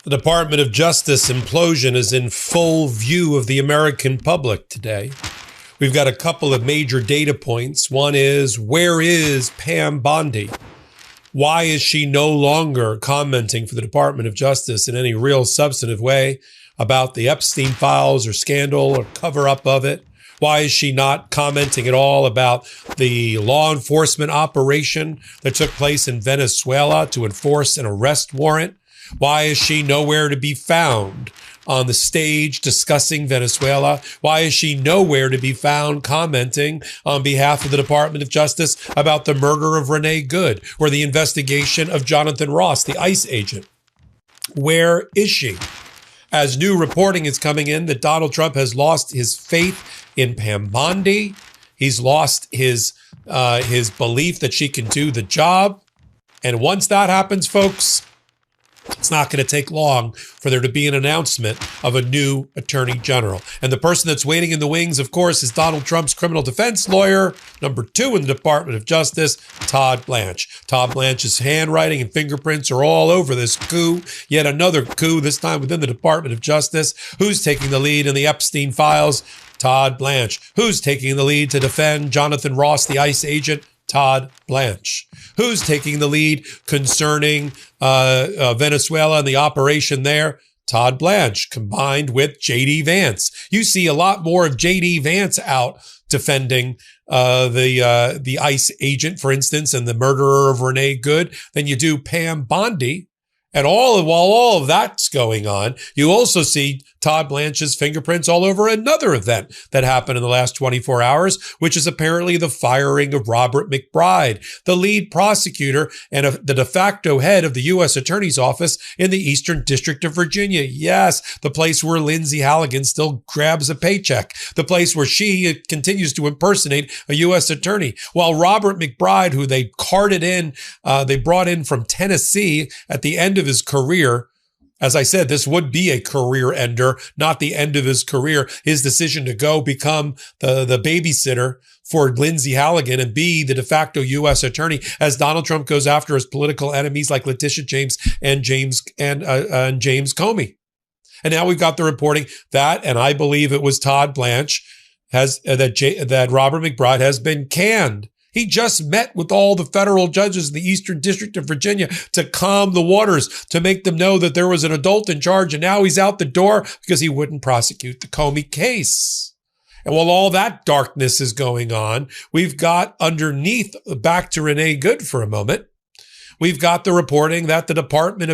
The Department of Justice implosion is in full view of the American public today. We've got a couple of major data points. One is, where is Pam Bondi? Why is she no longer commenting for the Department of Justice in any real substantive way about the Epstein files or scandal or cover-up of it? Why is she not commenting at all about the law enforcement operation that took place in Venezuela to enforce an arrest warrant? Why is she nowhere to be found on the stage discussing Venezuela? Why is she nowhere to be found commenting on behalf of the Department of Justice about the murder of Renee Good or the investigation of Jonathan Ross, the ICE agent? Where is she? As new reporting is coming in that Donald Trump has lost his faith in Pam Bondi. He's lost his belief that she can do the job. And once that happens, folks, it's not going to take long for there to be an announcement of a new attorney general. And the person that's waiting in the wings, of course, is Donald Trump's criminal defense lawyer, number 2 in the Department of Justice, Todd Blanch. Todd Blanch's handwriting and fingerprints are all over this coup, yet another coup, this time within the Department of Justice. Who's taking the lead in the Epstein files? Todd Blanch. Who's taking the lead to defend Jonathan Ross, the ICE agent? Todd Blanch. Who's taking the lead concerning Venezuela and the operation there? Todd Blanch, combined with J.D. Vance. You see a lot more of J.D. Vance out defending the ICE agent, for instance, and the murderer of Renee Good than you do Pam Bondi. And while all of that's going on, you also see Todd Blanch's fingerprints all over another event that happened in the last 24 hours, which is apparently the firing of Robert McBride, the lead prosecutor and the de facto head of the U.S. Attorney's Office in the Eastern District of Virginia. Yes, the place where Lindsay Halligan still grabs a paycheck, the place where she continues to impersonate a U.S. attorney. While Robert McBride, who they brought in from Tennessee at the end of his career, as I said, this would be a career ender, not the end of his career. His decision to go become the babysitter for Lindsay Halligan and be the de facto U.S. attorney as Donald Trump goes after his political enemies like Letitia James and James Comey. And now we've got the reporting that, and I believe it was Todd Blanch, that Robert McBride has been canned. He just met with all the federal judges in the Eastern District of Virginia to calm the waters, to make them know that there was an adult in charge, and now he's out the door because he wouldn't prosecute the Comey case. And while all that darkness is going on, we've got underneath, back to Renee Good for a moment, we've got the reporting that the Department of